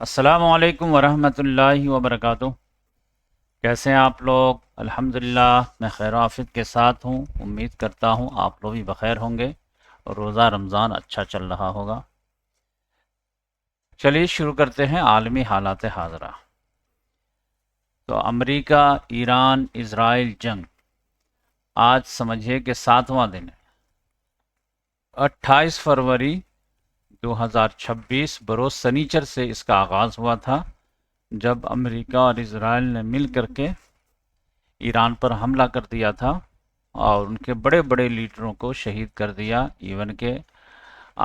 السلام علیکم ورحمۃ اللہ وبرکاتہ۔ کیسے ہیں آپ لوگ؟ الحمدللہ میں خیر و عافیت کے ساتھ ہوں۔ امید کرتا ہوں آپ لوگ بھی بخیر ہوں گے اور روزہ رمضان اچھا چل رہا ہوگا۔ چلیے شروع کرتے ہیں عالمی حالات حاضرہ۔ تو امریکہ ایران اسرائیل جنگ آج سمجھیے کہ 7واں دن ہے۔ 28 فروری 2026 بروز سنیچر سے اس کا آغاز ہوا تھا، جب امریکہ اور اسرائیل نے مل کر کے ایران پر حملہ کر دیا تھا اور ان کے بڑے بڑے لیڈروں کو شہید کر دیا، ایون کہ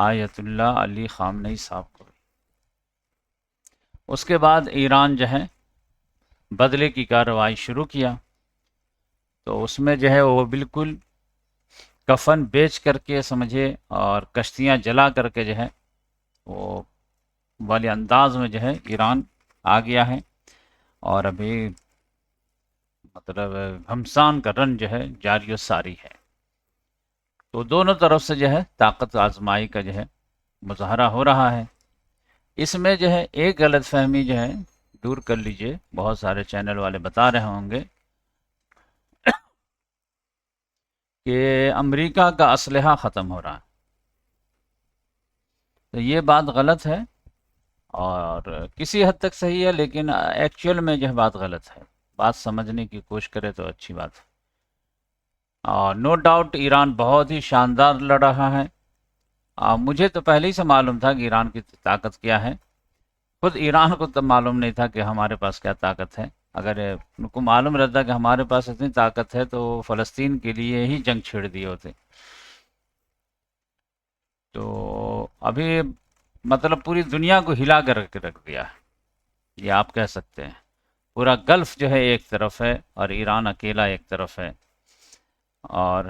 آیت اللہ علی خامنئی صاحب کو بھی۔ اس کے بعد ایران جو ہے بدلے کی کارروائی شروع کیا، تو اس میں جو ہے وہ بالکل کفن بیچ کر کے سمجھے اور کشتیاں جلا کر کے جو ہے وہ والے انداز میں جو ہے ایران آ گیا ہے، اور ابھی مطلب گھمسان کا رن جو ہے جاری و ساری ہے۔ تو دونوں طرف سے جو ہے طاقت آزمائی کا جو ہے مظاہرہ ہو رہا ہے۔ اس میں جو ہے ایک غلط فہمی جو ہے دور کر لیجئے، بہت سارے چینل والے بتا رہے ہوں گے کہ امریکہ کا اسلحہ ختم ہو رہا ہے، تو یہ بات غلط ہے، اور کسی حد تک صحیح ہے، لیکن ایکچوئل میں جو ہے بات غلط ہے۔ بات سمجھنے کی کوشش کرے تو اچھی بات ہے۔ اور نو ڈاؤٹ ایران بہت ہی شاندار لڑ رہا ہے۔ مجھے تو پہلے ہی سے معلوم تھا کہ ایران کی طاقت کیا ہے، خود ایران کو تب معلوم نہیں تھا کہ ہمارے پاس کیا طاقت ہے۔ اگر ان کو معلوم رہتا کہ ہمارے پاس اتنی طاقت ہے تو فلسطین کے لیے ہی جنگ چھیڑ دیے ہوتے۔ تو ابھی مطلب پوری دنیا کو ہلا کر کے رکھ دیا ہے، یہ آپ کہہ سکتے ہیں۔ پورا گلف جو ہے ایک طرف ہے اور ایران اکیلا ایک طرف ہے، اور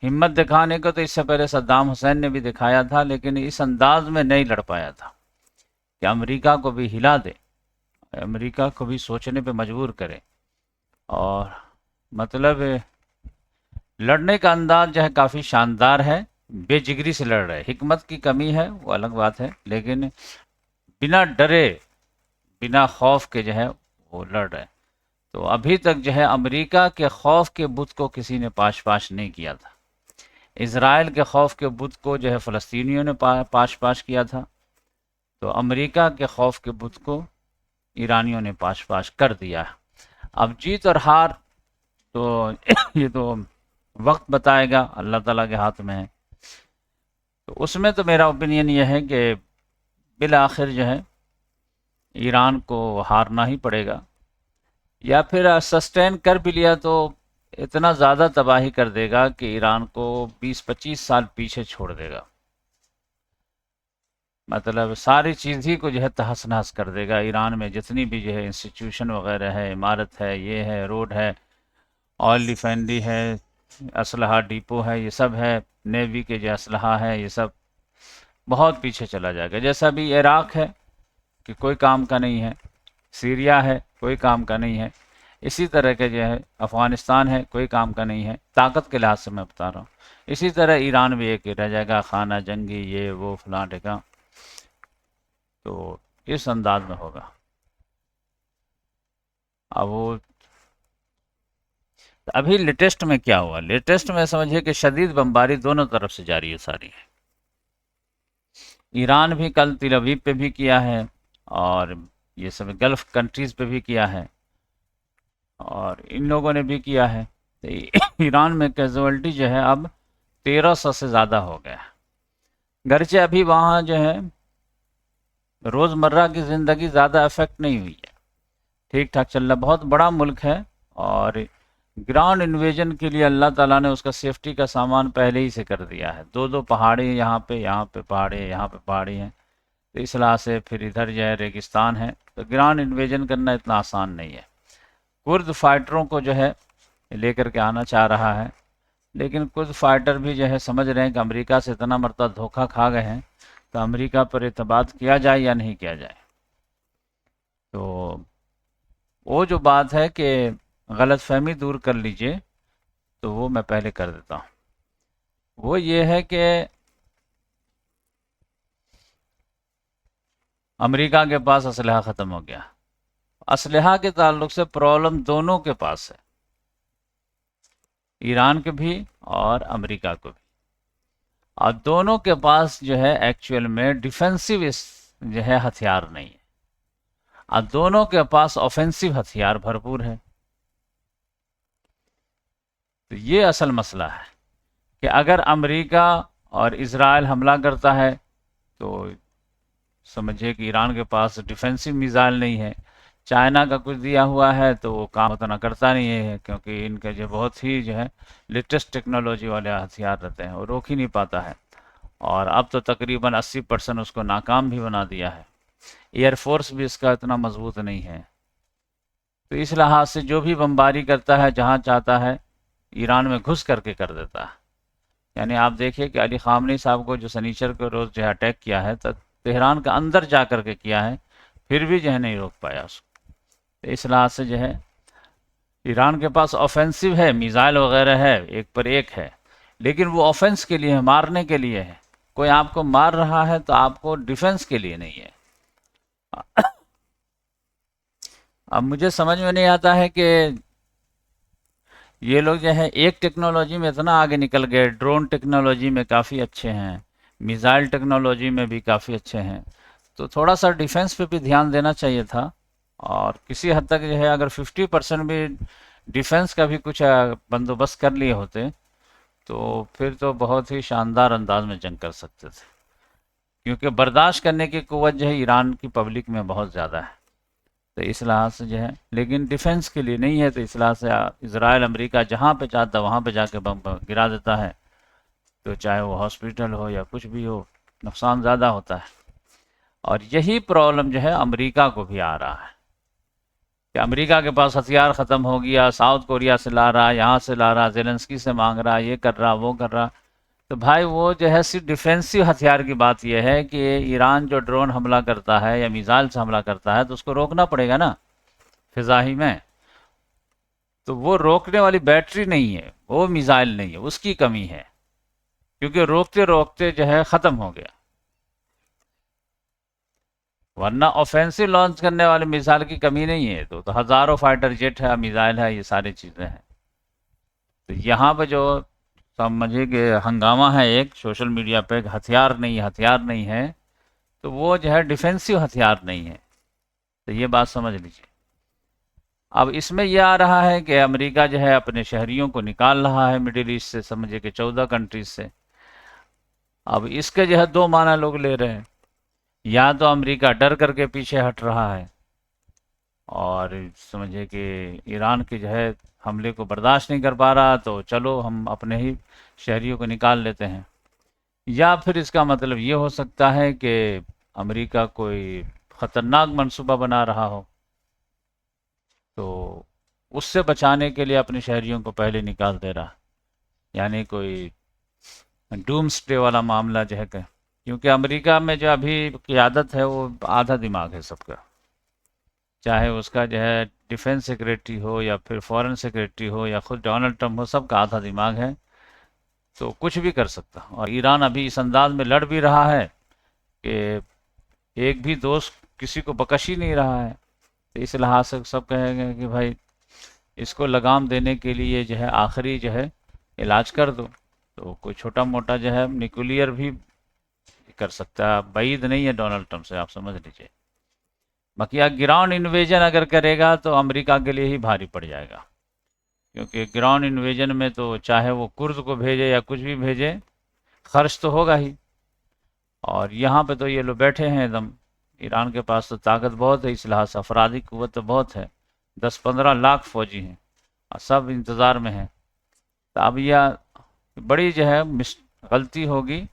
ہمت دکھانے کو تو اس سے پہلے صدام حسین نے بھی دکھایا تھا، لیکن اس انداز میں نہیں لڑ پایا تھا کہ امریکہ کو بھی ہلا دے، امریکہ کو بھی سوچنے پہ مجبور کرے۔ اور مطلب لڑنے کا انداز جو ہے کافی شاندار ہے، بے جگری سے لڑ رہے، حکمت کی کمی ہے وہ الگ بات ہے، لیکن بنا ڈرے بنا خوف کے جو ہے وہ لڑ رہے۔ تو ابھی تک جو ہے امریکہ کے خوف کے بت کو کسی نے پاش پاش نہیں کیا تھا۔ اسرائیل کے خوف کے بت کو جو ہے فلسطینیوں نے پاش پاش کیا تھا، تو امریکہ کے خوف کے بت کو ایرانیوں نے پاش پاش کر دیا۔ اب جیت اور ہار تو یہ تو وقت بتائے گا، اللہ تعالیٰ کے ہاتھ میں ہے۔ تو اس میں تو میرا اوپینین یہ ہے کہ بالآخر جو ہے ایران کو ہارنا ہی پڑے گا، یا پھر سسٹین کر بھی لیا تو اتنا زیادہ تباہی کر دے گا کہ ایران کو 20-25 سال پیچھے چھوڑ دے گا، مطلب ساری چیز ہی کو جو ہے تہس نہس کر دے گا۔ ایران میں جتنی بھی جو ہے انسٹیٹیوشن وغیرہ ہے، عمارت ہے، یہ ہے، روڈ ہے، آئل ریفائنری ہے، اسلحہ ڈیپو ہے، یہ سب ہے، نیوی کے جو اسلحہ ہے، یہ سب بہت پیچھے چلا جائے گا۔ جیسا بھی عراق ہے کہ کوئی کام کا نہیں ہے، سیریا ہے کوئی کام کا نہیں ہے، اسی طرح کے جو ہے افغانستان ہے کوئی کام کا نہیں ہے، طاقت کے لحاظ سے میں بتا رہا ہوں۔ اسی طرح ایران بھی ایک ہی رہ جائے گا، خانہ جنگی، یہ وہ فلاں ڈھکاں۔ تو اس انداز میں ہوگا۔ اب وہ ابھی لیٹسٹ میں کیا ہوا؟ لیٹسٹ میں سمجھے کہ شدید بمباری دونوں طرف سے جاری ہے ساری ہے۔ ایران بھی کل تل ابیب پہ بھی کیا ہے، اور یہ سب گلف کنٹریز پہ بھی کیا ہے، اور ان لوگوں نے بھی کیا ہے۔ تو ایران میں کیزوالٹی جو ہے اب 1300 سے زیادہ ہو گیا ہے، گرچہ ابھی وہاں جو ہے روزمرہ کی زندگی زیادہ افیکٹ نہیں ہوئی ہے، ٹھیک ٹھاک چل رہا، بہت بڑا ملک ہے، اور گراؤنڈ انویژن کے لیے اللہ تعالیٰ نے اس کا سیفٹی کا سامان پہلے ہی سے کر دیا ہے۔ دو دو پہاڑی یہاں پہ پہاڑی، یہاں پہ پہاڑی ہیں، تو اس لحاظ سے پھر ادھر جو ہے ریگستان ہے، تو گراؤنڈ انویژن کرنا اتنا آسان نہیں ہے۔ کرد فائٹروں کو جو ہے لے کر کے آنا چاہ رہا ہے، لیکن کرد فائٹر بھی جو ہے سمجھ رہے ہیں کہ امریکہ سے اتنا مرتبہ دھوکہ کھا گئے ہیں، تو امریکہ پر اعتماد کیا جائے یا نہیں کیا جائے۔ تو وہ جو بات ہے کہ غلط فہمی دور کر لیجئے، تو وہ میں پہلے کر دیتا ہوں۔ وہ یہ ہے کہ امریکہ کے پاس اسلحہ ختم ہو گیا. اسلحہ کے تعلق سے پرابلم دونوں کے پاس ہے، ایران کے بھی اور امریکہ کو بھی. اور دونوں کے پاس جو ہے ایکچوئل میں ڈیفینسو جو ہے ہتھیار نہیں ہے، اور دونوں کے پاس آفینسو ہتھیار بھرپور ہے. تو یہ اصل مسئلہ ہے کہ اگر امریکہ اور اسرائیل حملہ کرتا ہے تو سمجھے کہ ایران کے پاس ڈیفینسو میزائل نہیں ہے. چائنا کا کچھ دیا ہوا ہے تو وہ کام اتنا کرتا نہیں ہے، کیونکہ ان کے جو بہت ہی جو ہے لیٹسٹ ٹیکنالوجی والے ہتھیار رہتے ہیں، وہ روک ہی نہیں پاتا ہے. اور اب تو تقریباً 80% اس کو ناکام بھی بنا دیا ہے. ایئر فورس بھی اس کا اتنا مضبوط نہیں ہے. تو اس لحاظ سے جو بھی بمباری کرتا ہے جہاں چاہتا ہے ایران میں گھس کر کے کر دیتا ہے. یعنی آپ دیکھیے کہ علی خامنئی صاحب کو جو سنیچر کو روز جو ہے اٹیک کیا ہے تو تہران کا اندر جا کر کے کیا ہے، پھر بھی جو ہے نہیں روک پایا اس کو. تو اس لحاظ سے جو ہے ایران کے پاس آفینسو ہے، میزائل وغیرہ ہے، ایک پر ایک ہے، لیکن وہ آفینس کے لیے ہے، مارنے کے لیے ہے. کوئی آپ کو مار رہا ہے تو آپ کو ڈیفنس کے لیے نہیں ہے. اب مجھے سمجھ میں نہیں آتا ہے کہ یہ لوگ جو ہے ایک ٹیکنالوجی میں اتنا آگے نکل گئے، ڈرون ٹیکنالوجی میں کافی اچھے ہیں، میزائل ٹیکنالوجی میں بھی کافی اچھے ہیں، تو تھوڑا سا ڈیفنس پہ بھی دھیان دینا چاہیے تھا. اور کسی حد تک جو ہے اگر 50% بھی ڈیفنس کا بھی کچھ بندوبست کر لیے ہوتے تو پھر تو بہت ہی شاندار انداز میں جنگ کر سکتے تھے، کیونکہ برداشت کرنے کی قوت جو ہے ایران کی پبلک میں بہت زیادہ ہے. تو اس لحاظ سے جو ہے لیکن ڈیفنس کے لیے نہیں ہے، تو اس لحاظ سے اسرائیل امریکہ جہاں پہ چاہتا وہاں پہ جا کے بم گرا دیتا ہے، تو چاہے وہ ہاسپٹل ہو یا کچھ بھی ہو، نقصان زیادہ ہوتا ہے. اور یہی پرابلم جو ہے امریکہ کو بھی آ رہا ہے کہ امریکہ کے پاس ہتھیار ختم ہو گیا، ساؤتھ کوریا سے لا رہا، یہاں سے لا رہا، زیلنسکی سے مانگ رہا، یہ کر رہا وہ کر رہا. تو بھائی وہ جو ہے صرف ڈیفینسو ہتھیار کی بات یہ ہے کہ ایران جو ڈرون حملہ کرتا ہے یا میزائل سے حملہ کرتا ہے تو اس کو روکنا پڑے گا نا فضائی میں. تو وہ روکنے والی بیٹری نہیں ہے، وہ میزائل نہیں ہے، اس کی کمی ہے، کیونکہ روکتے روکتے جو ہے ختم ہو گیا. ورنہ آفینسو لانچ کرنے والے میزائل کی کمی نہیں ہے، تو ہزاروں فائٹر جیٹ ہے، میزائل ہے، یہ ساری چیزیں ہیں. تو یہاں پہ جو سمجھے کہ ہنگامہ ہے ایک سوشل میڈیا پہ، ہتھیار نہیں ہے، تو وہ جو ہے ڈیفینسو ہتھیار نہیں ہے. تو یہ بات سمجھ لیجیے. اب اس میں یہ آ رہا ہے کہ امریکہ جو ہے اپنے شہریوں کو نکال رہا ہے مڈل ایسٹ سے، سمجھے کہ 14 کنٹریز سے. اب اس کے جو ہے دو معنی لوگ لے رہے ہیں، یا تو امریکہ ڈر کر کے پیچھے ہٹ رہا ہے اور سمجھے کہ ایران کے جو ہے حملے کو برداشت نہیں کر پا رہا، تو چلو ہم اپنے ہی شہریوں کو نکال لیتے ہیں. یا پھر اس کا مطلب یہ ہو سکتا ہے کہ امریکہ کوئی خطرناک منصوبہ بنا رہا ہو، تو اس سے بچانے کے لیے اپنے شہریوں کو پہلے نکال دے رہا، یعنی کوئی ڈوم سٹے والا معاملہ جو ہے کہ کیونکہ امریکہ میں جو ابھی قیادت ہے وہ آدھا دماغ ہے سب کا، چاہے اس کا جو ہے ڈیفنس سیکریٹری ہو یا پھر فورن سیکریٹری ہو یا خود ڈونلڈ ٹرمپ ہو، سب کا آدھا دماغ ہے، تو کچھ بھی کر سکتا. اور ایران ابھی اس انداز میں لڑ بھی رہا ہے کہ ایک بھی دوست کسی کو بکش ہی نہیں رہا ہے. تو اس لحاظ سے سب کہیں گے کہ بھائی اس کو لگام دینے کے لیے جو ہے آخری جو ہے علاج کر دو. تو کوئی چھوٹا موٹا جو ہے نیوکلیئر بھی کر سکتا ہے، بعید نہیں ہے ڈونلڈ ٹرمپ سے، آپ سمجھ لیجیے. باقی گراؤنڈ انویژن اگر کرے گا تو امریکہ کے لیے ہی بھاری پڑ جائے گا، کیونکہ گراؤنڈ انویژن میں تو چاہے وہ کرد کو بھیجے یا کچھ بھی بھیجے، خرچ تو ہوگا ہی. اور یہاں پہ تو یہ لوگ بیٹھے ہیں ایک دم، ایران کے پاس تو طاقت بہت ہے، اس لحاظ سے افرادی قوت تو بہت ہے، 10-15 لاکھ فوجی ہیں اور سب انتظار میں ہیں. تو اب یہ بڑی جو ہے غلطی ہوگی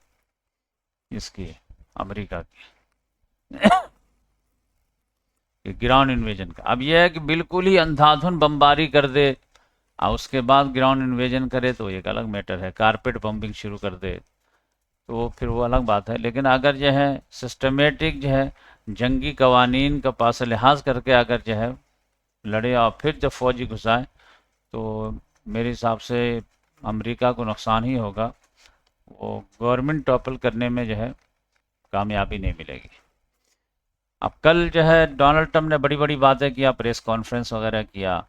اس کی، امریکہ کی کہ گراؤنڈ انویژن کا. اب یہ ہے کہ بالکل ہی اندھا دھن بمباری کر دے اور اس کے بعد گراؤنڈ انویژن کرے تو ایک الگ میٹر ہے، کارپیٹ بمبنگ شروع کر دے تو پھر وہ الگ بات ہے. لیکن اگر جو ہے سسٹمیٹک جو ہے جنگی قوانین کا پاس لحاظ کر کے اگر جو ہے لڑے اور پھر جب فوجی گھسائے تو میرے حساب سے امریکہ کو نقصان ہی ہوگا، وہ گورنمنٹ ٹاپل کرنے میں جو ہے کامیابی نہیں ملے گی. اب کل جو ہے ڈونلڈ ٹرمپ نے بڑی بڑی باتیں کیا، پریس کانفرنس وغیرہ کیا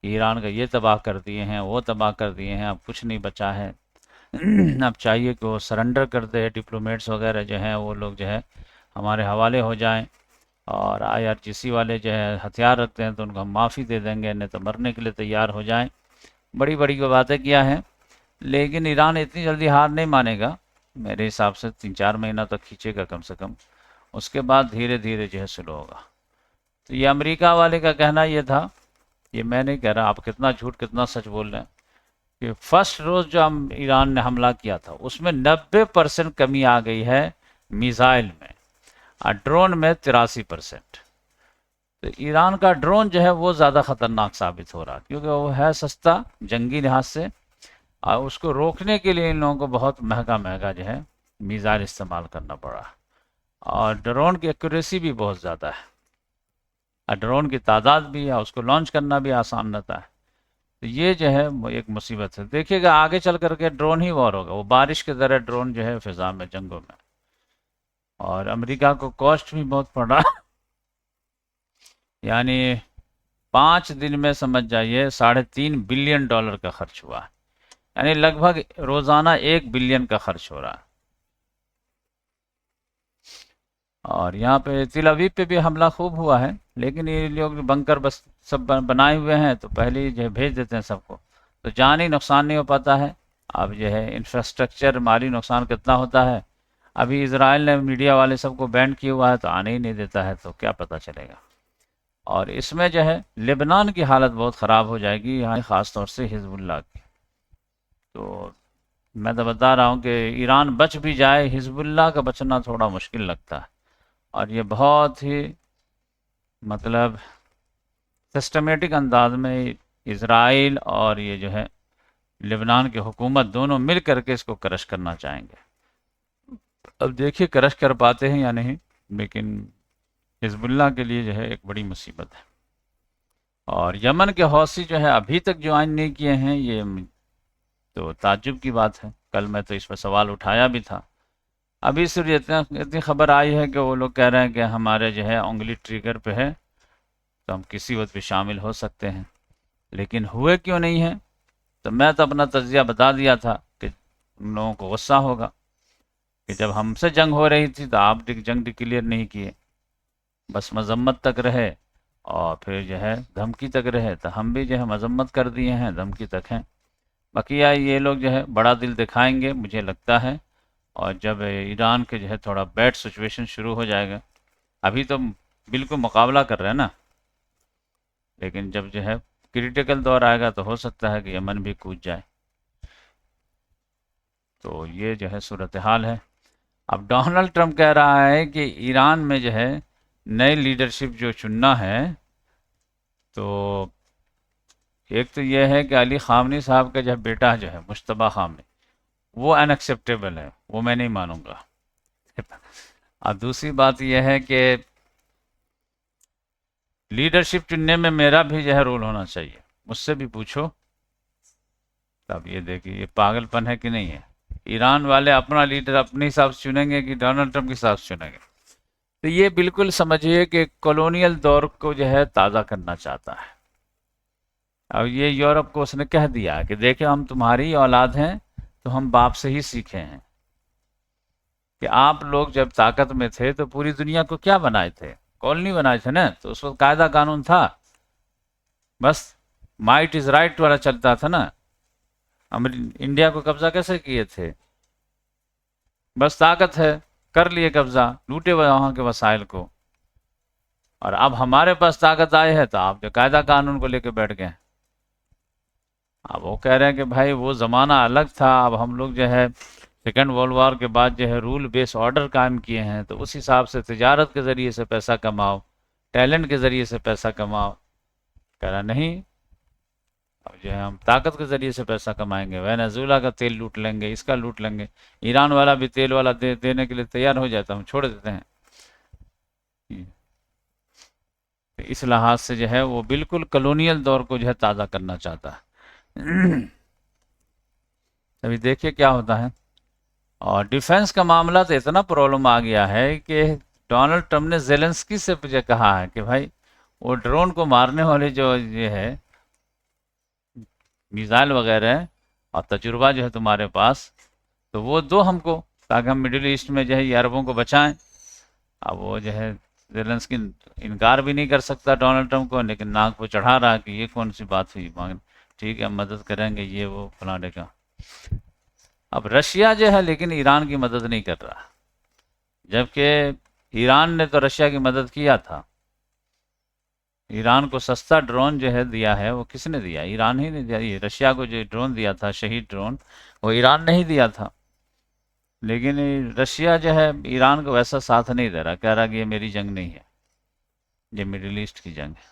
کہ ایران کا یہ تباہ کر دیے ہیں، وہ تباہ کر دیے ہیں، اب کچھ نہیں بچا ہے، اب چاہیے کہ وہ سرنڈر کر دے، ڈپلومیٹس وغیرہ جو ہیں وہ لوگ جو ہے ہمارے حوالے ہو جائیں، اور IRGC والے جو ہے ہتھیار رکھتے ہیں تو ان کو ہم معافی دے دیں گے، نہیں تو مرنے کے لیے تیار ہو جائیں. بڑی بڑی باتیں کیا ہیں، لیکن ایران اتنی جلدی ہار نہیں مانے گا. میرے حساب سے 3-4 مہینہ تک کھینچے گا کم سے کم، اس کے بعد دھیرے دھیرے جو ہے سلو ہوگا. تو یہ امریکہ والے کا کہنا یہ تھا، یہ میں نہیں کہہ رہا، آپ کتنا جھوٹ کتنا سچ بول رہے ہیں، کہ فرسٹ روز جو ہم ایران نے حملہ کیا تھا اس میں 90% کمی آ گئی ہے میزائل میں، اور ڈرون میں 83%. تو ایران کا ڈرون جو ہے وہ زیادہ خطرناک ثابت ہو رہا، کیونکہ وہ ہے سستا جنگی لحاظ سے، اور اس کو روکنے کے لیے ان لوگوں کو بہت مہنگا مہنگا جو ہے میزائل استعمال کرنا پڑا، اور ڈرون کی ایکوریسی بھی بہت زیادہ ہے، اور ڈرون کی تعداد بھی ہے، اس کو لانچ کرنا بھی آسان رہتا ہے. تو یہ جو ہے وہ ایک مصیبت ہے. دیکھیے گا آگے چل کر کے ڈرون ہی وار ہوگا، وہ بارش کی طرح ڈرون جو ہے فضا میں جنگوں میں، اور امریکہ کو کاسٹ بھی بہت پڑ رہا، یعنی 5 دن میں سمجھ جائیے $3.5 بلین کا خرچ ہوا، یعنی لگ بھگ روزانہ 1 بلین کا خرچ ہو رہا. اور یہاں پہ تل ابیب پہ بھی حملہ خوب ہوا ہے، لیکن یہ لوگ بنکر بس سب بنائے ہوئے ہیں تو پہلے ہی جو ہے بھیج دیتے ہیں سب کو، تو جانی نقصان نہیں ہو پاتا ہے. اب جو ہے انفراسٹرکچر مالی نقصان کتنا ہوتا ہے. ابھی اسرائیل نے میڈیا والے سب کو بینڈ کیا ہوا ہے تو آنے ہی نہیں دیتا ہے، تو کیا پتہ چلے گا. اور اس میں جو ہے لبنان کی حالت بہت خراب ہو جائے گی، یہاں خاص طور سے حزب اللہ کی. تو میں تو بتا رہا ہوں کہ ایران بچ بھی جائے، حزب اللہ کا بچنا تھوڑا مشکل لگتا ہے. اور یہ بہت ہی مطلب سسٹمیٹک انداز میں اسرائیل اور یہ جو ہے لبنان کی حکومت دونوں مل کر کے اس کو کرش کرنا چاہیں گے. اب دیکھیے کرش کر پاتے ہیں یا نہیں، لیکن حزب اللہ کے لیے جو ہے ایک بڑی مصیبت ہے. اور یمن کے حوثی جو ہے ابھی تک جوائن نہیں کیے ہیں، یہ تو تعجب کی بات ہے. کل میں تو اس پر سوال اٹھایا بھی تھا. ابھی صرف اتنی خبر آئی ہے کہ وہ لوگ کہہ رہے ہیں کہ ہمارے جو ہے انگلی ٹریگر پہ ہے تو ہم کسی وقت بھی شامل ہو سکتے ہیں، لیکن ہوئے کیوں نہیں ہیں. تو میں تو اپنا تجزیہ بتا دیا تھا کہ ان لوگوں کو غصہ ہوگا کہ جب ہم سے جنگ ہو رہی تھی تو آپ جنگ ڈکلیئر نہیں کیے، بس مذمت تک رہے، اور پھر جو ہے دھمکی تک رہے، تو ہم بھی جو ہے مذمت کر دیے ہیں، دھمکی تک ہیں. بقیہ یہ لوگ جو ہے بڑا دل دکھائیں گے مجھے لگتا ہے، اور جب ایران کے جو ہے تھوڑا بیڈ سچویشن شروع ہو جائے گا، ابھی تو بالکل مقابلہ کر رہے ہیں نا، لیکن جب جو ہے کریٹیکل دور آئے گا تو ہو سکتا ہے کہ یمن بھی کود جائے. تو یہ جو ہے صورتحال ہے. اب ڈونلڈ ٹرمپ کہہ رہا ہے کہ ایران میں جو ہے نئے لیڈرشپ جو چننا ہے، تو ایک تو یہ ہے کہ علی خامنی صاحب کا جو بیٹا جو ہے مجتبیٰ خامنی، وہ ان ایکسیپٹیبل ہے، وہ میں نہیں مانوں گا. اور دوسری بات یہ ہے کہ لیڈرشپ چننے میں میرا بھی جو ہے رول ہونا چاہیے، مجھ سے بھی پوچھو. تب یہ دیکھیے یہ پاگل پن ہے کہ نہیں ہے. ایران والے اپنا لیڈر اپنے حساب سے چنیں گے کہ ڈونلڈ ٹرمپ کے حساب سے چنیں گے. تو یہ بالکل سمجھیے کہ کولونیل دور کو جو ہے تازہ کرنا چاہتا ہے. اب یہ یورپ کو اس نے کہہ دیا کہ دیکھیں ہم تمہاری اولاد ہیں تو ہم باپ سے ہی سیکھے ہیں کہ آپ لوگ جب طاقت میں تھے تو پوری دنیا کو کیا بنائے تھے، کالونی بنائے تھے نا. تو اس وقت قاعدہ قانون تھا، بس مائٹ از رائٹ والا چلتا تھا نا. انڈیا کو قبضہ کیسے کیے تھے، بس طاقت ہے کر لیے قبضہ، لوٹے وہاں کے وسائل کو. اور اب ہمارے پاس طاقت آئی ہے تو آپ جو قاعدہ قانون کو لے کے بیٹھ گئے. اب وہ کہہ رہے ہیں کہ بھائی وہ زمانہ الگ تھا، اب ہم لوگ جو ہے سیکنڈ ورلڈ وار کے بعد جو ہے رول بیس آرڈر قائم کیے ہیں، تو اس حساب سے تجارت کے ذریعے سے پیسہ کماؤ، ٹیلنٹ کے ذریعے سے پیسہ کماؤ. کہہ رہا نہیں، اب جو ہے ہم طاقت کے ذریعے سے پیسہ کمائیں گے، وینزویلا کا تیل لوٹ لیں گے، اس کا لوٹ لیں گے. ایران والا بھی تیل والا دینے کے لیے تیار ہو جاتا، ہم چھوڑ دیتے ہیں. اس لحاظ سے جو ہے وہ بالکل کلونیل دور کو جو ہے تازہ کرنا چاہتا ہے. ابھی دیکھیے کیا ہوتا ہے. اور ڈیفنس کا معاملہ تو اتنا پرابلم آ گیا ہے کہ ڈونلڈ ٹرمپ نے زیلنسکی سے مجھے کہا ہے کہ بھائی وہ ڈرون کو مارنے والے جو یہ ہے میزائل وغیرہ ہے اور تجربہ جو ہے تمہارے پاس، تو وہ دو ہم کو، تاکہ ہم مڈل ایسٹ میں جو ہے یہ عربوں کو بچائیں۔ اب وہ جو ہے زیلنسکی انکار بھی نہیں کر سکتا ڈونلڈ ٹرمپ کو، لیکن ناک پہ چڑھا رہا کہ یہ کون سی بات ہوئی، ٹھیک ہے ہم مدد کریں گے یہ وہ فلانے کا۔ اب رشیا جو ہے لیکن ایران کی مدد نہیں کر رہا، جبکہ ایران نے تو رشیا کی مدد کیا تھا۔ ایران کو سستا ڈرون جو ہے دیا ہے، وہ کس نے دیا؟ ایران ہی نے دیا۔ یہ رشیا کو جو ڈرون دیا تھا شہید ڈرون، وہ ایران نے ہی دیا تھا، لیکن رشیا جو ہے ایران کو ویسا ساتھ نہیں دے رہا، کہہ رہا کہ یہ میری جنگ نہیں ہے، یہ مڈل ایسٹ کی جنگ ہے۔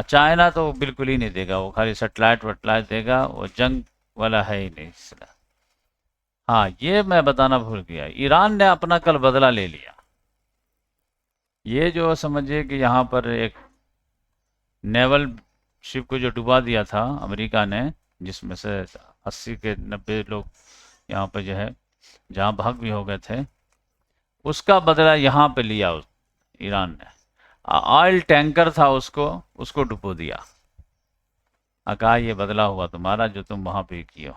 چائنا تو بالکل ہی نہیں دے گا، وہ خالی سیٹلائٹ وٹلائٹ دے گا، وہ جنگ والا ہے ہی نہیں اس طرح۔ ہاں یہ میں بتانا بھول گیا، ایران نے اپنا کل بدلہ لے لیا۔ یہ جو سمجھے کہ یہاں پر ایک نیول شپ کو جو ڈبا دیا تھا امریکہ نے، جس میں سے 80 کے 90 لوگ یہاں پہ جو ہے جہاں بھاگ بھی ہو گئے تھے، اس کا بدلہ یہاں پہ لیا ایران نے۔ آئل ٹینکر تھا، اس کو ڈبو دیا، کہا یہ بدلہ ہوا تمہارا جو تم وہاں پہ کیے ہو۔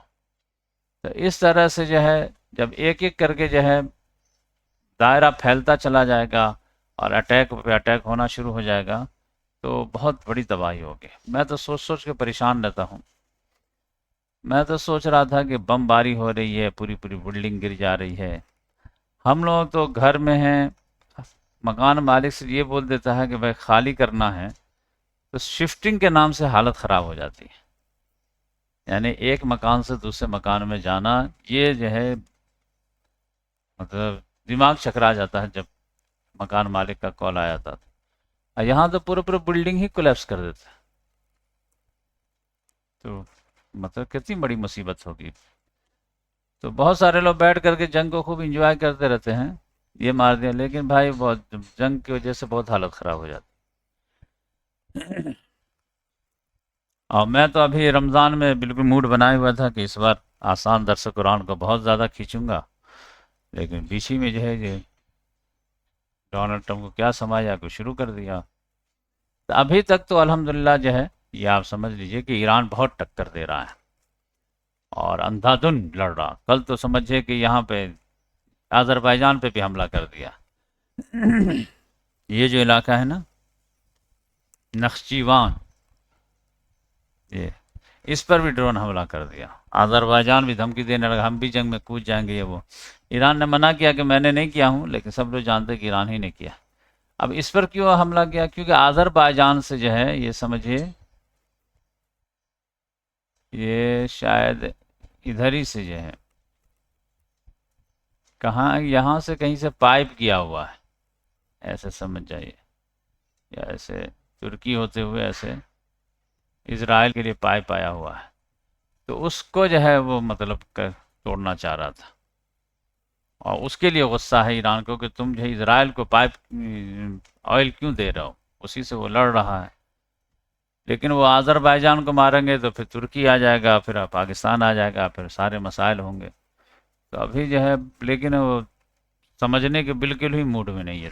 تو اس طرح سے جو ہے جب ایک ایک کر کے جو ہے دائرہ پھیلتا چلا جائے گا اور اٹیک پہ اٹیک ہونا شروع ہو جائے گا تو بہت بڑی تباہی ہوگی۔ میں تو سوچ سوچ کے پریشان رہتا ہوں۔ میں تو سوچ رہا تھا کہ بم باری ہو رہی ہے، پوری پوری بلڈنگ گر جا رہی ہے، ہم لوگ تو گھر میں ہیں، مکان مالک سے یہ بول دیتا ہے کہ بھائی خالی کرنا ہے، تو شفٹنگ کے نام سے حالت خراب ہو جاتی ہے۔ یعنی ایک مکان سے دوسرے مکان میں جانا، یہ جو ہے مطلب دماغ چکرا جاتا ہے جب مکان مالک کا کال آیا تھا۔ یہاں تو پورے بلڈنگ ہی کولیپس کر دیتا ہے، تو مطلب کتنی بڑی مصیبت ہوگی۔ تو بہت سارے لوگ بیٹھ کر کے جنگ کو خوب انجوائے کرتے رہتے ہیں، یہ مار دیا، لیکن بھائی بہت جنگ کی وجہ سے بہت حالت خراب ہو جاتی۔ اور میں تو ابھی رمضان میں بالکل موڈ بنائے ہوا تھا کہ اس بار آسان درس قرآن کو بہت زیادہ کھینچوں گا، لیکن بیچی میں جو ہے یہ ڈونلڈ ٹرمپ کو کیا سمایا کو شروع کر دیا۔ تو ابھی تک تو الحمدللہ جو ہے یہ آپ سمجھ لیجئے کہ ایران بہت ٹکر دے رہا ہے اور اندھا دھن لڑ رہا۔ کل تو سمجھے کہ یہاں پہ آذربائیجان پہ بھی حملہ کر دیا۔ یہ جو علاقہ ہے نا نخچیوان، یہ اس پر بھی ڈرون حملہ کر دیا۔ آذربائیجان بھی دھمکی دینے لگا ہم بھی جنگ میں کود جائیں گے، یہ وہ۔ ایران نے منع کیا کہ میں نے نہیں کیا ہوں، لیکن سب لوگ جانتے کہ ایران ہی نے کیا۔ اب اس پر کیوں حملہ کیا؟ کیونکہ آذربائیجان سے جو ہے یہ سمجھیے یہ شاید ادھر ہی سے جو ہے کہاں یہاں سے کہیں سے پائپ کیا ہوا ہے، ایسے سمجھ جائیے، یا ایسے ترکی ہوتے ہوئے ایسے اسرائیل کے لیے پائپ آیا ہوا ہے، تو اس کو جو ہے وہ مطلب توڑنا چاہ رہا تھا، اور اس کے لیے غصہ ہے ایران کو کہ تم جو ہے اسرائیل کو پائپ آئل کیوں دے رہے ہو، اسی سے وہ لڑ رہا ہے۔ لیکن وہ آذربائیجان کو ماریں گے تو پھر ترکی آ جائے گا، پھر پاکستان آ جائے گا، پھر سارے مسائل ہوں گے۔ تو ابھی جو ہے لیکن وہ سمجھنے کے بالکل ہی موڈ میں نہیں ہے،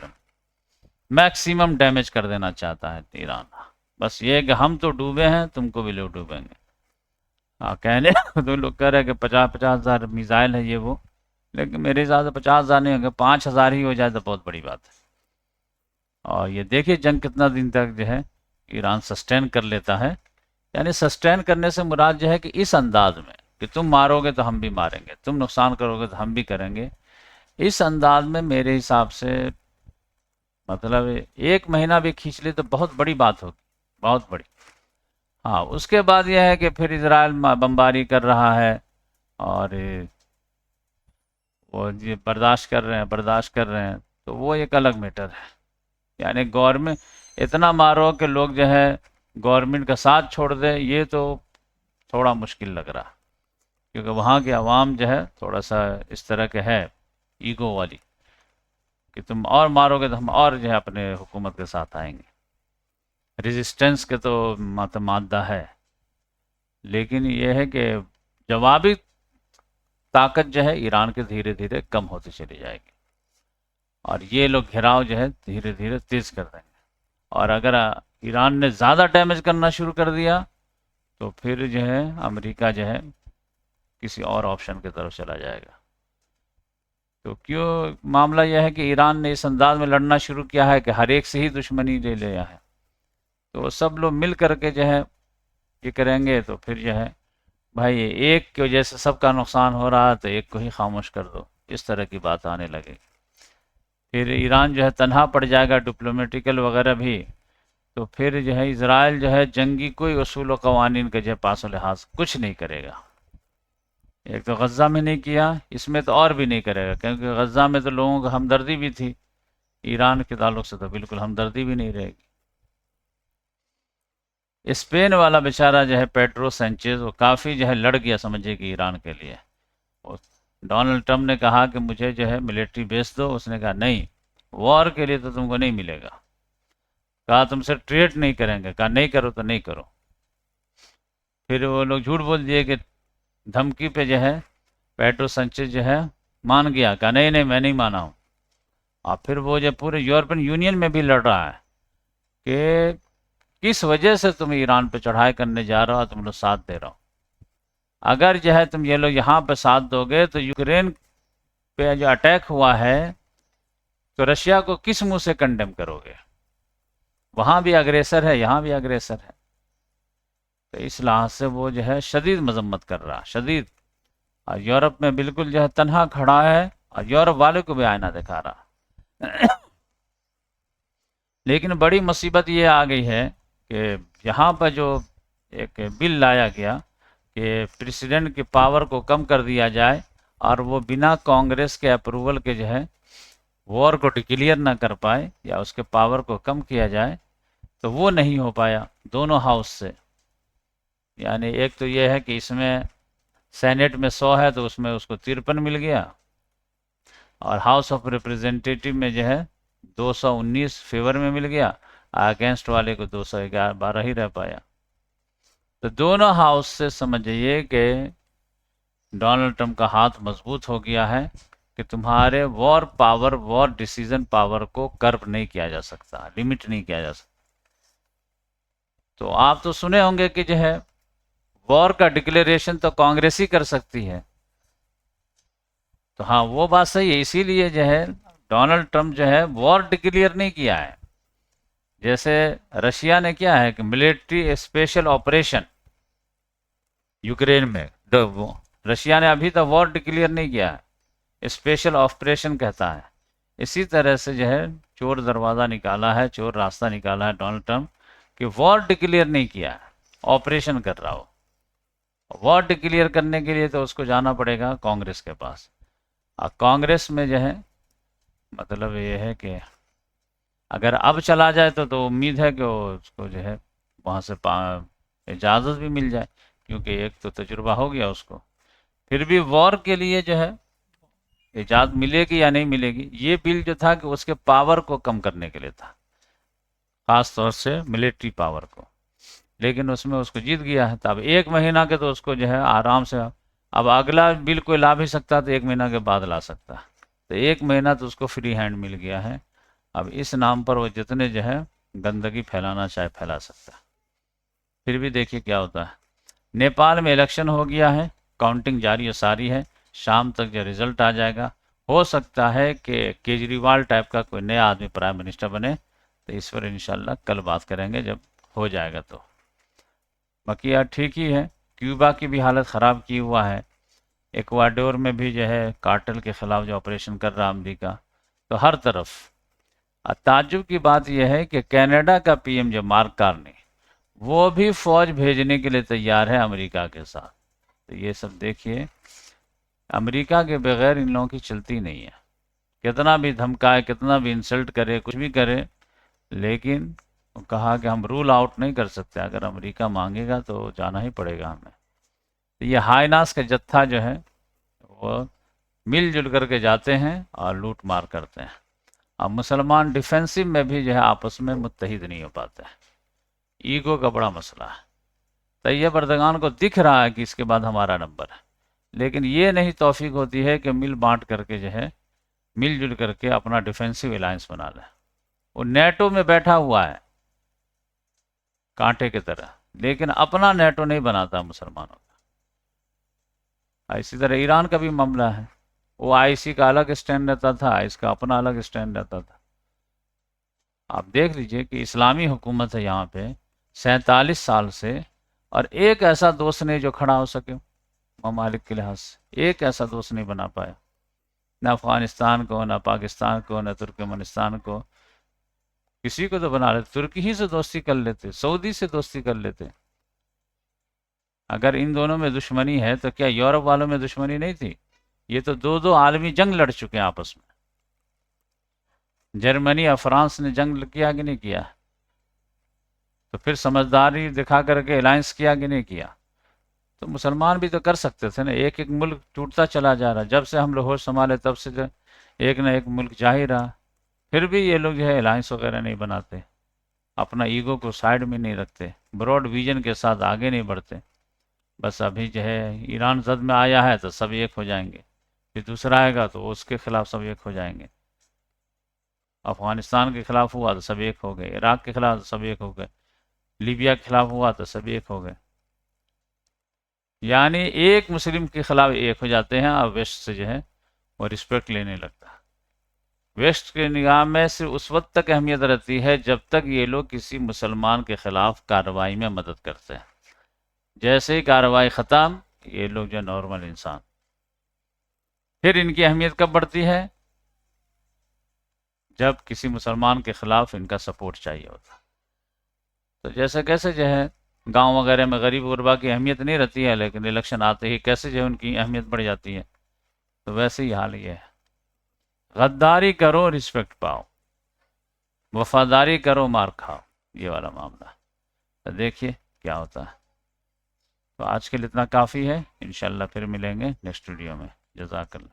میکسیمم ڈیمیج کر دینا چاہتا ہے ایران۔ بس یہ کہ ہم تو ڈوبے ہیں، تم کو بھی لوگ ڈوبیں گے۔ ہاں کہنے تو لوگ کہہ رہے ہیں کہ 50,000 میزائل ہے یہ وہ، لیکن میرے حساب سے 50,000 نہیں ہوگا، 5,000 ہی ہو جائے تو بہت بڑی بات ہے۔ اور یہ دیکھیے جنگ کتنا دن تک جو ہے ایران سسٹین کر لیتا ہے۔ یعنی سسٹین کرنے سے مراد جو ہے کہ اس انداز میں کہ تم مارو گے تو ہم بھی ماریں گے، تم نقصان کرو گے تو ہم بھی کریں گے، اس انداز میں میرے حساب سے مطلب 1 مہینہ بھی کھینچ لے تو بہت بڑی بات ہوگی، بہت بڑی۔ ہاں اس کے بعد یہ ہے کہ پھر اسرائیل بمباری کر رہا ہے اور وہ یہ برداشت کر رہے ہیں، تو وہ ایک الگ میٹر ہے۔ یعنی گورنمنٹ اتنا مارو کہ لوگ جو ہے گورنمنٹ کا ساتھ چھوڑ دے، یہ تو تھوڑا مشکل لگ رہا، کیونکہ وہاں کے عوام جو ہے تھوڑا سا اس طرح کے ہے ایگو والی، کہ تم اور مارو گے تو ہم اور جو ہے اپنے حکومت کے ساتھ آئیں گے۔ ریزسٹنس کے تو مادہ ہے، لیکن یہ ہے کہ جوابی طاقت جو ہے ایران کے دھیرے دھیرے کم ہوتی چلی جائے گی۔ اور یہ لوگ گھیراؤ جو ہے دھیرے دھیرے تیز کر دیں گے، اور اگر ایران نے زیادہ ڈیمیج کرنا شروع کر دیا تو پھر جو ہے امریکہ جو ہے کسی اور آپشن کی طرف چلا جائے گا۔ تو کیوں معاملہ یہ ہے کہ ایران نے اس انداز میں لڑنا شروع کیا ہے کہ ہر ایک سے ہی دشمنی لے لیا ہے، تو سب لوگ مل کر کے جو ہے یہ کریں گے، تو پھر جو ہے بھائی ایک کی وجہ سے سب کا نقصان ہو رہا ہے تو ایک کو ہی خاموش کر دو، اس طرح کی بات آنے لگے گی۔ پھر ایران جو ہے تنہا پڑ جائے گا ڈپلومیٹیکل وغیرہ بھی، تو پھر جو ہے اسرائیل جو ہے جنگی کوئی اصول و قوانین کے جو ہے پاس و لحاظ کچھ نہیں کرے گا۔ ایک تو غزہ میں نہیں کیا، اس میں تو اور بھی نہیں کرے گا، کیونکہ غزہ میں تو لوگوں کو ہمدردی بھی تھی، ایران کے تعلق سے تو بالکل ہمدردی بھی نہیں رہے گی۔ اسپین والا بیچارہ جو ہے پیڈرو سینچیز، وہ کافی جو ہے لڑ گیا سمجھے کہ ایران کے لیے، ڈونلڈ ٹرمپ نے کہا کہ مجھے جو ہے ملٹری بیس دو، اس نے کہا نہیں، وار کے لیے تو تم کو نہیں ملے گا، کہا تم سے ٹریڈ نہیں کریں گے، کہا نہیں کرو تو نہیں کرو۔ پھر وہ لوگ جھوٹ بول دیے کہ دھمکی پہ جو ہے پیڈرو سینچیز جو ہے مان گیا، کہا نہیں نہیں میں نہیں مانا ہوں۔ اور پھر وہ جو پورے یورپین یونین میں بھی لڑ رہا ہے کہ کس وجہ سے تم ایران پہ چڑھائی کرنے جا رہا ہو، تم لوگ ساتھ دے رہا ہو، اگر جو ہے تم یہ لوگ یہاں پہ ساتھ دو گے تو یوکرین پہ جو اٹیک ہوا ہے تو رشیا کو کس منہ سے کنڈیم کرو گے؟ وہاں بھی اگریسر ہے، یہاں بھی اگریسر ہے، تو اس لحاظ سے وہ جو ہے شدید مذمت کر رہا، شدید، اور یورپ میں بالکل جو ہے تنہا کھڑا ہے، اور یورپ والے کو بھی آئینہ دکھا رہا۔ لیکن بڑی مصیبت یہ آ گئی ہے کہ یہاں پر جو ایک بل لایا گیا کہ پریزیڈنٹ کی پاور کو کم کر دیا جائے، اور وہ بنا کانگریس کے اپروول کے جو ہے وار کو ڈکلیئر نہ کر پائے یا اس کے پاور کو کم کیا جائے، تو وہ نہیں ہو پایا دونوں ہاؤس سے۔ یعنی ایک تو یہ ہے کہ اس میں سینٹ میں 100 ہے تو اس میں اس کو 53 مل گیا، اور ہاؤس آف ریپریزنٹیٹیو میں جو ہے 219 فیور میں مل گیا، اگینسٹ والے کو 212 ہی رہ پایا۔ تو دونوں ہاؤس سے سمجھئے کہ ڈونلڈ ٹرمپ کا ہاتھ مضبوط ہو گیا ہے کہ تمہارے وار پاور، وار ڈیسیزن پاور کو کرب نہیں کیا جا سکتا، لمٹ نہیں کیا جا سکتا۔ تو آپ تو سنے ہوں گے کہ جو ہے وار کا ڈکلیریشن تو کانگریس ہی کر سکتی ہے، تو ہاں وہ بات صحیح ہے، اسی لیے جو ہے ڈونلڈ ٹرمپ جو ہے وار ڈکلیئر نہیں کیا ہے، جیسے رشیا نے کیا ہے کہ ملٹری اسپیشل آپریشن یوکرین میں، رشیا نے ابھی تک وار ڈکلیئر نہیں کیا ہے، اسپیشل آپریشن کہتا ہے۔ اسی طرح سے جو ہے چور دروازہ نکالا ہے، چور راستہ نکالا ہے ڈونلڈ ٹرمپ، کہ وار ڈکلیئر نہیں کیا ہے، آپریشن کر رہا ہو۔ وار ڈکلیئر کرنے کے لیے تو اس کو جانا پڑے گا کانگریس کے پاس، اور کانگریس میں جو ہے مطلب یہ ہے کہ اگر اب چلا جائے تو امید ہے کہ وہ اس کو جو ہے وہاں سے اجازت بھی مل جائے، کیونکہ ایک تو تجربہ ہو گیا اس کو۔ پھر بھی وار کے لیے جو ہے اجازت ملے گی یا نہیں ملے گی، یہ بل جو تھا کہ اس کے پاور کو کم کرنے کے لیے تھا، خاص طور سے ملٹری پاور کو، لیکن اس میں اس کو جیت گیا ہے۔ تو اب 1 مہینہ کے تو اس کو جو ہے آرام سے، اب اگلا بل کوئی لا بھی سکتا تو 1 مہینہ کے بعد لا سکتا، تو 1 مہینہ تو اس کو فری ہینڈ مل گیا ہے۔ اب اس نام پر وہ جتنے جو ہے گندگی پھیلانا چاہے پھیلا سکتا ہے۔ پھر بھی دیکھیے کیا ہوتا ہے۔ نیپال میں الیکشن ہو گیا ہے، کاؤنٹنگ جاری و ساری ہے، شام تک جو رزلٹ آ جائے گا، ہو سکتا ہے کہ کیجریوال ٹائپ کا کوئی نیا آدمی پرائم منسٹر بنے، تو اس پر انشاءاللہ کل بات کریں گے جب ہو جائے گا۔ تو باقی ٹھیک ہی ہے، کیوبا کی بھی حالت خراب کی ہوا ہے، ایکواڈور میں بھی جو ہے کارٹل کے خلاف جو آپریشن کر رہا امریکہ، تو ہر طرف۔ تعجب کی بات یہ ہے کہ کینیڈا کا پی ایم جو مارک کارنی، وہ بھی فوج بھیجنے کے لیے تیار ہے امریکہ کے ساتھ۔ تو یہ سب دیکھیے، امریکہ کے بغیر ان لوگوں کی چلتی نہیں ہے، کتنا بھی دھمکائے، کتنا بھی انسلٹ کرے، کچھ بھی کرے، لیکن کہا کہ ہم رول آؤٹ نہیں کر سکتے، اگر امریکہ مانگے گا تو جانا ہی پڑے گا ہمیں۔ تو یہ ہائی ناس کا جتھا جو ہے وہ مل جل کر کے جاتے ہیں اور لوٹ مار کرتے ہیں، اور مسلمان ڈیفینسو میں بھی جو ہے آپس میں متحد نہیں ہو پاتے ہیں، ایگو کا بڑا مسئلہ ہے۔ طیب اردگان کو دکھ رہا ہے کہ اس کے بعد ہمارا نمبر ہے، لیکن یہ نہیں توفیق ہوتی ہے کہ مل بانٹ کر کے جو ہے مل جل کر کے اپنا ڈیفینسو الائنس بنا لیں. وہ نیٹو میں بیٹھا ہوا ہے کانٹے کی طرح، لیکن اپنا نیٹو نہیں بناتا مسلمانوں کا. اسی طرح ایران کا بھی معاملہ ہے، وہ آئی سی کا الگ اسٹینڈ رہتا تھا، اس کا اپنا الگ اسٹینڈ رہتا تھا. آپ دیکھ لیجئے کہ اسلامی حکومت ہے یہاں پہ 47 سال سے، اور ایک ایسا دوست نہیں جو کھڑا ہو سکے ممالک کے لحاظ سے، ایک ایسا دوست نہیں بنا پایا، نہ افغانستان کو، نہ پاکستان کو، نہ ترکمنستان کو. کسی کو تو بنا لیتے، ترکی ہی سے دوستی کر لیتے، سعودی سے دوستی کر لیتے. اگر ان دونوں میں دشمنی ہے تو کیا یورپ والوں میں دشمنی نہیں تھی؟ یہ تو دو دو عالمی جنگ لڑ چکے ہیں آپس میں. جرمنی اور فرانس نے جنگ کیا کہ نہیں کیا؟ تو پھر سمجھداری دکھا کر کے الائنس کیا کہ نہیں کیا؟ تو مسلمان بھی تو کر سکتے تھے نا. ایک ایک ملک ٹوٹتا چلا جا رہا، جب سے ہم لوگ ہوش سنبھالے تب سے جو ایک نہ ایک ملک جا ہی رہا. پھر بھی یہ لوگ جو ہے الائنس وغیرہ نہیں بناتے، اپنا ایگو کو سائیڈ میں نہیں رکھتے، براڈ ویژن کے ساتھ آگے نہیں بڑھتے. بس ابھی جو ہے ایران زد میں آیا ہے تو سب ایک ہو جائیں گے، پھر دوسرا آئے گا تو اس کے خلاف سب ایک ہو جائیں گے. افغانستان کے خلاف ہوا تو سب ایک ہو گئے، عراق کے خلاف تو سب ایک ہو گئے، لیبیا کے خلاف ہوا تو سب ایک ہو گئے. یعنی ایک مسلم کے خلاف ایک ہو جاتے ہیں، اور ویسٹ سے جو ہے وہ رسپیکٹ لینے لگتا ہے. ویسٹ کے نگاہ میں صرف اس وقت تک اہمیت رہتی ہے جب تک یہ لوگ کسی مسلمان کے خلاف کارروائی میں مدد کرتے ہیں. جیسے ہی کارروائی ختم، یہ لوگ جو نارمل انسان. پھر ان کی اہمیت کب بڑھتی ہے؟ جب کسی مسلمان کے خلاف ان کا سپورٹ چاہیے ہوتا. تو جیسے کیسے جو ہے گاؤں وغیرہ میں غریب غربا کی اہمیت نہیں رہتی ہے، لیکن الیکشن آتے ہی کیسے جو ہے ان کی اہمیت بڑھ جاتی ہے. تو ویسے ہی حال یہ ہے. غداری کرو رسپیکٹ پاؤ، وفاداری کرو مار کھاؤ، یہ والا معاملہ. تو دیکھیے کیا ہوتا ہے. تو آج کے لیے اتنا کافی ہے، انشاءاللہ پھر ملیں گے نیکسٹ ویڈیو میں. جزاک اللہ.